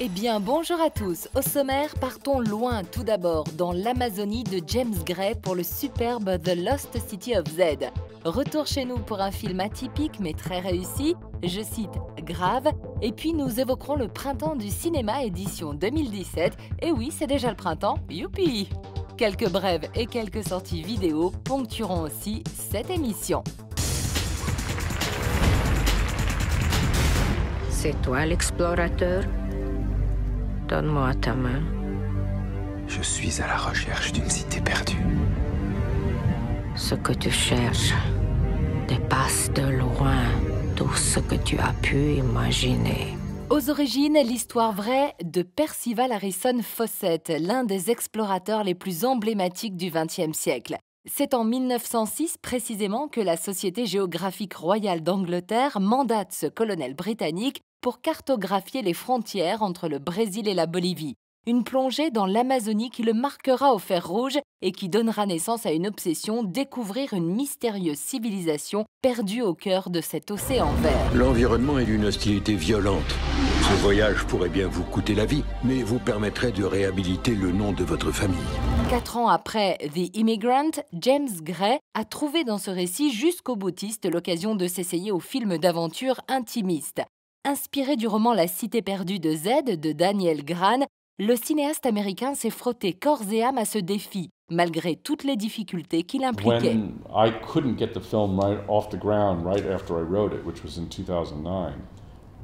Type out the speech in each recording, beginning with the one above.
Eh bien, bonjour à tous. Au sommaire, partons loin tout d'abord, dans l'Amazonie de James Gray pour le superbe The Lost City of Z. Retour chez nous pour un film atypique mais très réussi, je cite Grave, et puis nous évoquerons le printemps du cinéma édition 2017. Et oui, c'est déjà le printemps, youpi! Quelques brèves et quelques sorties vidéo ponctueront aussi cette émission. C'est toi l'explorateur? Donne-moi ta main. Je suis à la recherche d'une cité perdue. Ce que tu cherches dépasse de loin tout ce que tu as pu imaginer. Aux origines, l'histoire vraie de Percival Harrison Fawcett, l'un des explorateurs les plus emblématiques du XXe siècle. C'est en 1906 précisément que la Société géographique royale d'Angleterre mandate ce colonel britannique pour cartographier les frontières entre le Brésil et la Bolivie. Une plongée dans l'Amazonie qui le marquera au fer rouge et qui donnera naissance à une obsession, découvrir une mystérieuse civilisation perdue au cœur de cet océan vert. L'environnement est d'une hostilité violente. Ce voyage pourrait bien vous coûter la vie, mais vous permettrait de réhabiliter le nom de votre famille. 4 ans après The Immigrant, James Gray a trouvé dans ce récit jusqu'au boutiste l'occasion de s'essayer au film d'aventure intimiste. Inspiré du roman La Cité perdue de Z de Daniel Gran, le cinéaste américain s'est frotté corps et âme à ce défi, malgré toutes les difficultés qu'il impliquait. When I couldn't get the film right off the ground right after I wrote it, which was in 2009,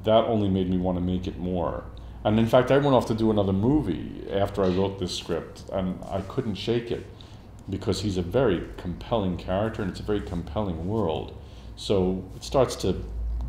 that only made me want to make it more. And in fact, I went off to do another movie after I wrote this script, and I couldn't shake it because he's a very compelling character and it's a very compelling world. So it starts to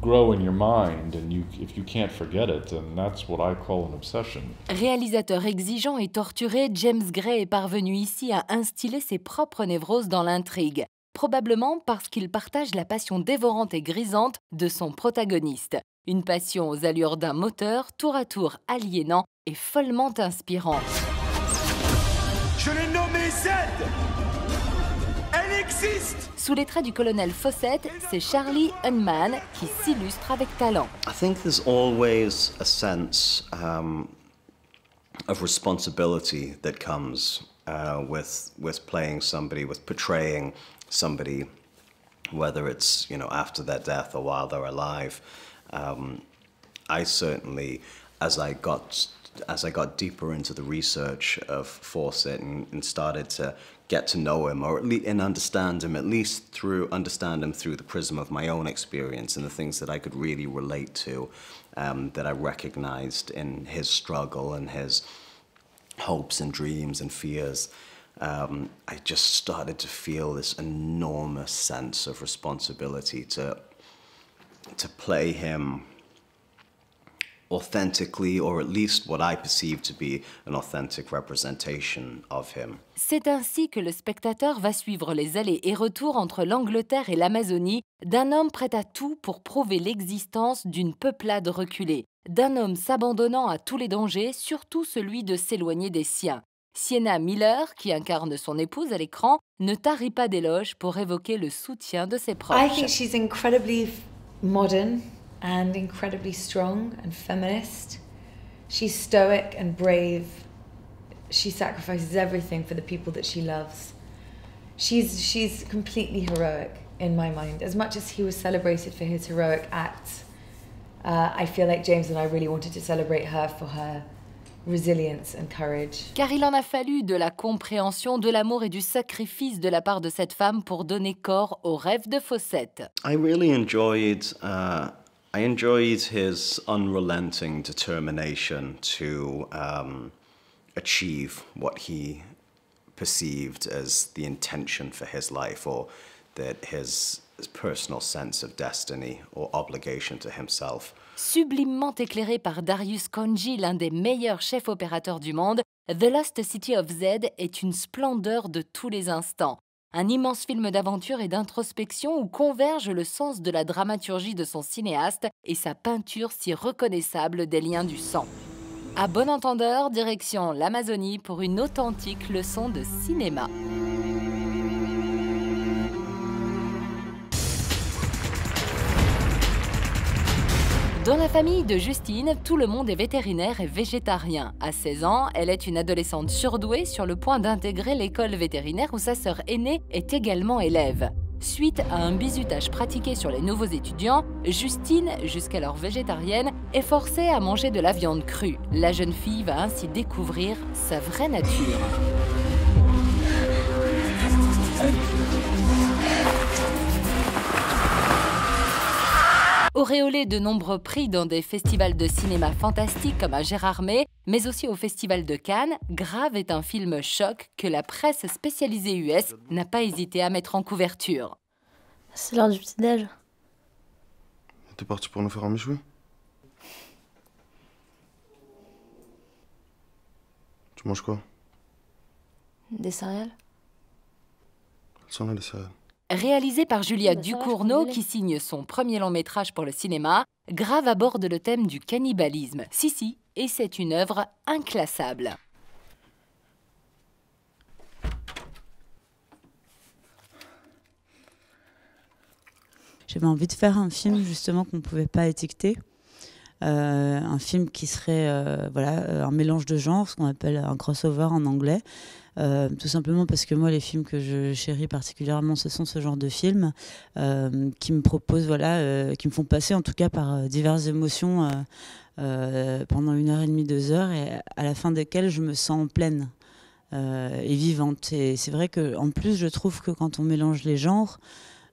grow in your mind, and if you can't forget it, and that's what I call an obsession. Réalisateur exigeant et torturé, James Gray est parvenu ici à instiller ses propres névroses dans l'intrigue, probablement parce qu'il partage la passion dévorante et grisante de son protagoniste. Une passion aux allures d'un moteur, tour à tour aliénant et follement inspirant. Je l'ai nommée Z. Elle existe. Sous les traits du colonel Fawcett, c'est Charlie Hunman qui s'illustre avec talent. I think there's always a sense of responsibility that comes with playing somebody, with portraying somebody, whether it's after their death or while they're alive. I certainly, as I got deeper into the research of Fawcett and started to get to know him, or understand him, at least understand him through the prism of my own experience and the things that I could really relate to, that I recognized in his struggle and his hopes and dreams and fears. I just started to feel this enormous sense of responsibility to play him authentically, or at least what I perceive to be an authentic representation of him. C'est ainsi que le spectateur va suivre les allers et retours entre l'Angleterre et l'Amazonie d'un homme prêt à tout pour prouver l'existence d'une peuplade reculée, d'un homme s'abandonnant à tous les dangers, surtout celui de s'éloigner des siens. Sienna Miller, qui incarne son épouse à l'écran, ne tarit pas d'éloges pour évoquer le soutien de ses proches. I think she's incredibly modern and incredibly strong and feminist. She's stoic and brave. She sacrifices everything for the people that she loves. She's completely heroic in my mind. As much as he was celebrated for his heroic acts, I feel like James and I really wanted to celebrate her for her resilience and courage. Car il en a fallu de la compréhension, de l'amour et du sacrifice de la part de cette femme pour donner corps au rêve de Fawcett. I really enjoyed his unrelenting determination to achieve what he perceived as the intention for his life, or that his personal sense of destiny or obligation to himself. Sublimement éclairé par Darius Khondji, l'un des meilleurs chefs opérateurs du monde, The Lost City of Z est une splendeur de tous les instants. Un immense film d'aventure et d'introspection où convergent le sens de la dramaturgie de son cinéaste et sa peinture si reconnaissable des liens du sang. À bon entendeur, direction l'Amazonie pour une authentique leçon de cinéma. Dans la famille de Justine, tout le monde est vétérinaire et végétarien. À 16 ans, elle est une adolescente surdouée sur le point d'intégrer l'école vétérinaire où sa sœur aînée est également élève. Suite à un bizutage pratiqué sur les nouveaux étudiants, Justine, jusqu'alors végétarienne, est forcée à manger de la viande crue. La jeune fille va ainsi découvrir sa vraie nature. Auréolée de nombreux prix dans des festivals de cinéma fantastiques comme à Gérardmer, mais aussi au Festival de Cannes, Grave est un film choc que la presse spécialisée US n'a pas hésité à mettre en couverture. C'est l'heure du petit-déj. T'es parti pour nous faire un méchoui? Tu manges quoi? Des céréales. Elles sont là, les céréales. Réalisé par Julia Ducournau, qui signe son premier long métrage pour le cinéma, Grave aborde le thème du cannibalisme. Si, et c'est une œuvre inclassable. J'avais envie de faire un film justement qu'on ne pouvait pas étiqueter. Un film qui serait un mélange de genres, ce qu'on appelle un crossover en anglais. Tout simplement parce que moi, les films que je chéris particulièrement, ce sont ce genre de films qui me proposent, qui me font passer en tout cas par diverses émotions pendant 1h30, 2 heures, et à la fin desquelles je me sens pleine et vivante. Et c'est vrai qu'en plus, je trouve que quand on mélange les genres,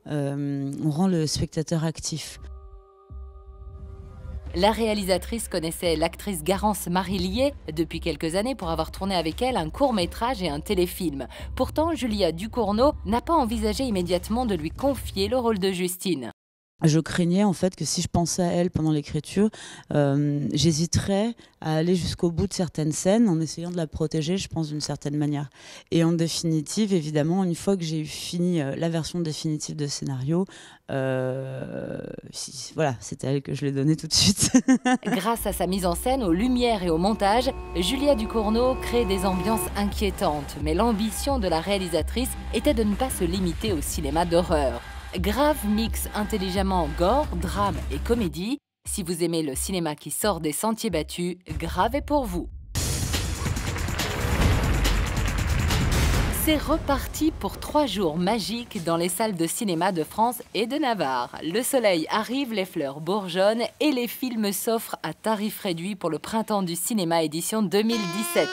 on rend le spectateur actif. La réalisatrice connaissait l'actrice Garance Marillier depuis quelques années pour avoir tourné avec elle un court-métrage et un téléfilm. Pourtant, Julia Ducournau n'a pas envisagé immédiatement de lui confier le rôle de Justine. Je craignais en fait que si je pensais à elle pendant l'écriture, j'hésiterais à aller jusqu'au bout de certaines scènes en essayant de la protéger, je pense, d'une certaine manière. Et en définitive, évidemment, une fois que j'ai fini la version définitive de scénario, c'était à elle que je l'ai donné tout de suite. Grâce à sa mise en scène, aux lumières et au montage, Julia Ducournau crée des ambiances inquiétantes. Mais l'ambition de la réalisatrice était de ne pas se limiter au cinéma d'horreur. Grave mixe intelligemment gore, drame et comédie. Si vous aimez le cinéma qui sort des sentiers battus, Grave est pour vous. C'est reparti pour 3 jours magiques dans les salles de cinéma de France et de Navarre. Le soleil arrive, les fleurs bourgeonnent et les films s'offrent à tarif réduit pour le printemps du cinéma édition 2017.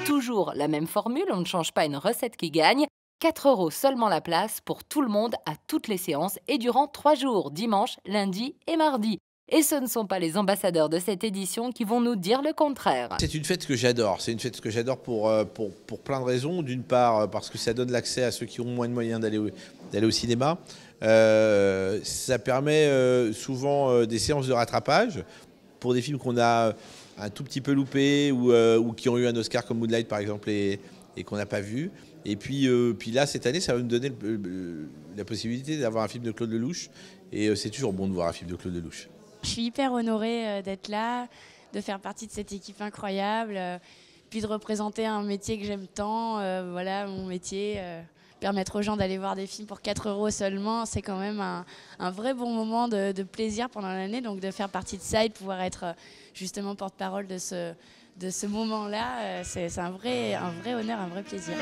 Toujours la même formule, on ne change pas une recette qui gagne. 4 € seulement la place pour tout le monde à toutes les séances et durant 3 jours, dimanche, lundi et mardi. Et ce ne sont pas les ambassadeurs de cette édition qui vont nous dire le contraire. C'est une fête que j'adore. C'est une fête que j'adore pour plein de raisons. D'une part, parce que ça donne l'accès à ceux qui ont moins de moyens d'aller au cinéma. Ça permet souvent des séances de rattrapage pour des films qu'on a un tout petit peu loupés ou qui ont eu un Oscar comme Moonlight par exemple et qu'on n'a pas vu. Et puis là, cette année, ça va nous donner la possibilité d'avoir un film de Claude Lelouch. Et c'est toujours bon de voir un film de Claude Lelouch. Je suis hyper honorée d'être là, de faire partie de cette équipe incroyable, puis de représenter un métier que j'aime tant. Mon métier, permettre aux gens d'aller voir des films pour 4 € seulement, c'est quand même un vrai bon moment de plaisir pendant l'année. Donc de faire partie de ça et de pouvoir être justement porte-parole de ce moment-là, c'est un vrai honneur, un vrai plaisir.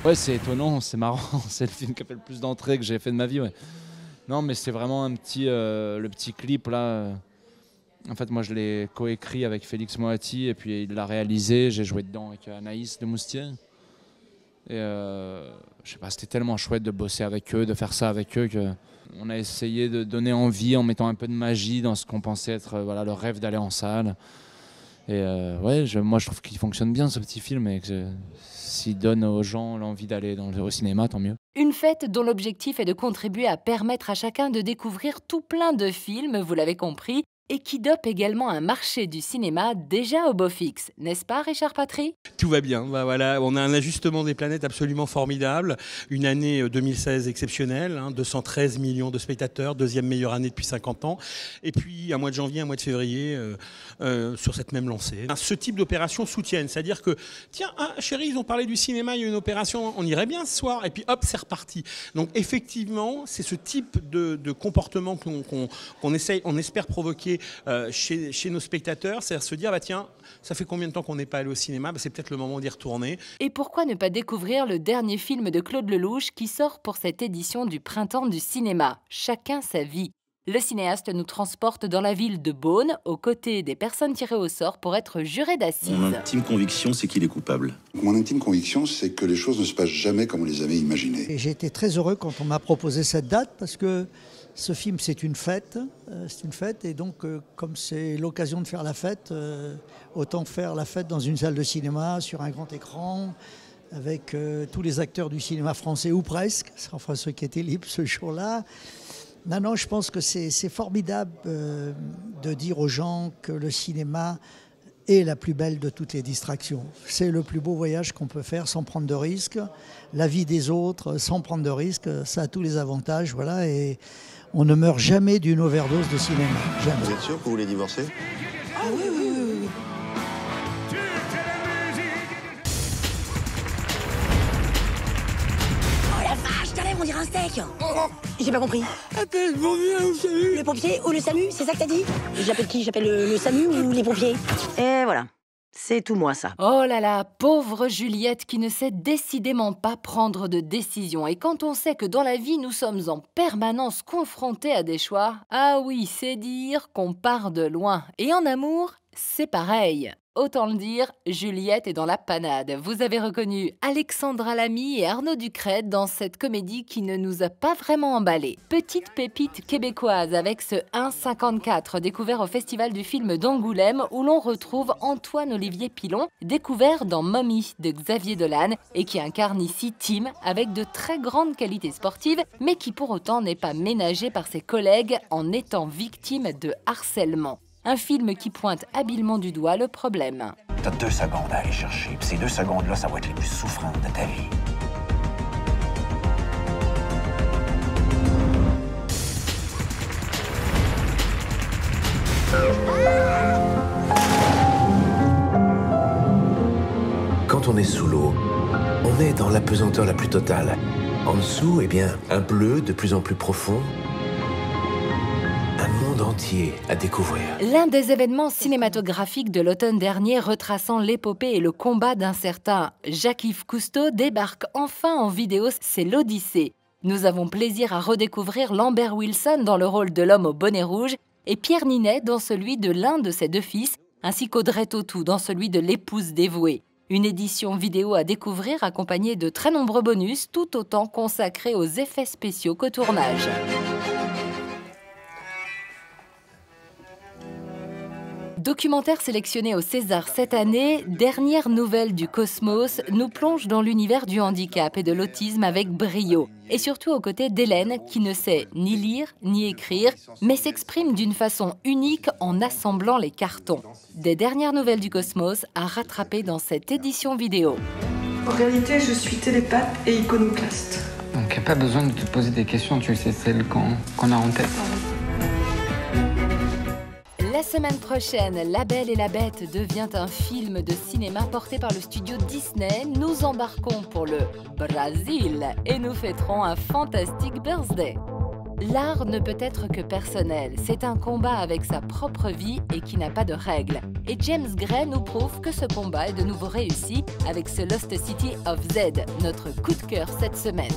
Ouais, c'est étonnant, c'est marrant. C'est le film qui a fait le plus d'entrées que j'ai fait de ma vie. Ouais. Non, mais c'est vraiment le petit clip là. En fait, moi, je l'ai coécrit avec Félix Moati et puis il l'a réalisé. J'ai joué dedans avec Anaïs de Moustier. Et je sais pas, c'était tellement chouette de bosser avec eux, de faire ça avec eux qu'on a essayé de donner envie en mettant un peu de magie dans ce qu'on pensait être le rêve d'aller en salle. Et moi, je trouve qu'il fonctionne bien ce petit film et que s'il donne aux gens l'envie d'aller au cinéma, tant mieux. Une fête dont l'objectif est de contribuer à permettre à chacun de découvrir tout plein de films, vous l'avez compris, et qui dope également un marché du cinéma déjà au beau fixe. N'est-ce pas, Richard Patry? Tout va bien. Bah voilà, on a un ajustement des planètes absolument formidable. Une année 2016 exceptionnelle, 213 millions de spectateurs, deuxième meilleure année depuis 50 ans. Et puis un mois de janvier, un mois de février sur cette même lancée. Ce type d'opération soutienne, c'est-à-dire que, tiens, chérie, ils ont parlé du cinéma, il y a une opération, on irait bien ce soir, et puis hop, c'est reparti. Donc effectivement, c'est ce type de comportement qu'on essaye, on espère provoquer chez nos spectateurs, c'est-à-dire se dire, bah tiens, ça fait combien de temps qu'on n'est pas allé au cinéma, bah, c'est peut-être le moment d'y retourner. Et pourquoi ne pas découvrir le dernier film de Claude Lelouch qui sort pour cette édition du Printemps du cinéma, Chacun sa vie. Le cinéaste nous transporte dans la ville de Beaune, aux côtés des personnes tirées au sort pour être jurées d'assises. Mon intime conviction, c'est qu'il est coupable. Mon intime conviction, c'est que les choses ne se passent jamais comme on les avait imaginées. J'ai été très heureux quand on m'a proposé cette date, parce que ce film, c'est une fête. Et donc, comme c'est l'occasion de faire la fête, autant faire la fête dans une salle de cinéma, sur un grand écran, avec tous les acteurs du cinéma français, ou presque, enfin ceux qui étaient libres ce jour-là. Non, je pense que c'est formidable de dire aux gens que le cinéma est la plus belle de toutes les distractions. C'est le plus beau voyage qu'on peut faire sans prendre de risques. La vie des autres sans prendre de risques, ça a tous les avantages, voilà. Et on ne meurt jamais d'une overdose de cinéma. Jamais. Vous êtes sûr que vous voulez divorcer? Ah oui. On dirait un steak. J'ai pas compris. Appelle le pompier ou le SAMU. Le pompier ou le SAMU, c'est ça que t'as dit? J'appelle qui? J'appelle le SAMU ou les pompiers? Et voilà. C'est tout moi, ça. Oh là là, pauvre Juliette qui ne sait décidément pas prendre de décision. Et quand on sait que dans la vie, nous sommes en permanence confrontés à des choix, ah oui, c'est dire qu'on part de loin. Et en amour, c'est pareil. Autant le dire, Juliette est dans la panade. Vous avez reconnu Alexandra Lamy et Arnaud Ducret dans cette comédie qui ne nous a pas vraiment emballés. Petite pépite québécoise avec ce 1,54 découvert au Festival du film d'Angoulême où l'on retrouve Antoine-Olivier Pilon, découvert dans Mommy de Xavier Dolan et qui incarne ici Tim avec de très grandes qualités sportives mais qui pour autant n'est pas ménagé par ses collègues en étant victime de harcèlement. Un film qui pointe habilement du doigt le problème. T'as 2 secondes à aller chercher, puis ces 2 secondes-là, ça va être les plus souffrantes de ta vie. Quand on est sous l'eau, on est dans l'apesanteur la plus totale. En dessous, eh bien, un bleu de plus en plus profond. Un monde entier à découvrir. L'un des événements cinématographiques de l'automne dernier retraçant l'épopée et le combat d'un certain Jacques-Yves Cousteau débarque enfin en vidéo, c'est l'Odyssée. Nous avons plaisir à redécouvrir Lambert Wilson dans le rôle de l'homme au bonnet rouge et Pierre Ninet dans celui de l'un de ses 2 fils, ainsi qu'Audrey Tautou dans celui de l'épouse dévouée. Une édition vidéo à découvrir accompagnée de très nombreux bonus, tout autant consacrés aux effets spéciaux qu'au tournage. Documentaire sélectionné au César cette année, Dernière nouvelle du Cosmos nous plonge dans l'univers du handicap et de l'autisme avec brio. Et surtout aux côtés d'Hélène qui ne sait ni lire ni écrire, mais s'exprime d'une façon unique en assemblant les cartons. Des Dernières nouvelles du Cosmos à rattraper dans cette édition vidéo. En réalité, je suis télépathe et iconoclaste. Donc, pas besoin de te poser des questions, tu sais celles qu'on a en tête. La semaine prochaine, La Belle et la Bête devient un film de cinéma porté par le studio Disney. Nous embarquons pour le Brésil et nous fêterons un fantastique birthday. L'art ne peut être que personnel. C'est un combat avec sa propre vie et qui n'a pas de règles. Et James Gray nous prouve que ce combat est de nouveau réussi avec ce Lost City of Z, notre coup de cœur cette semaine.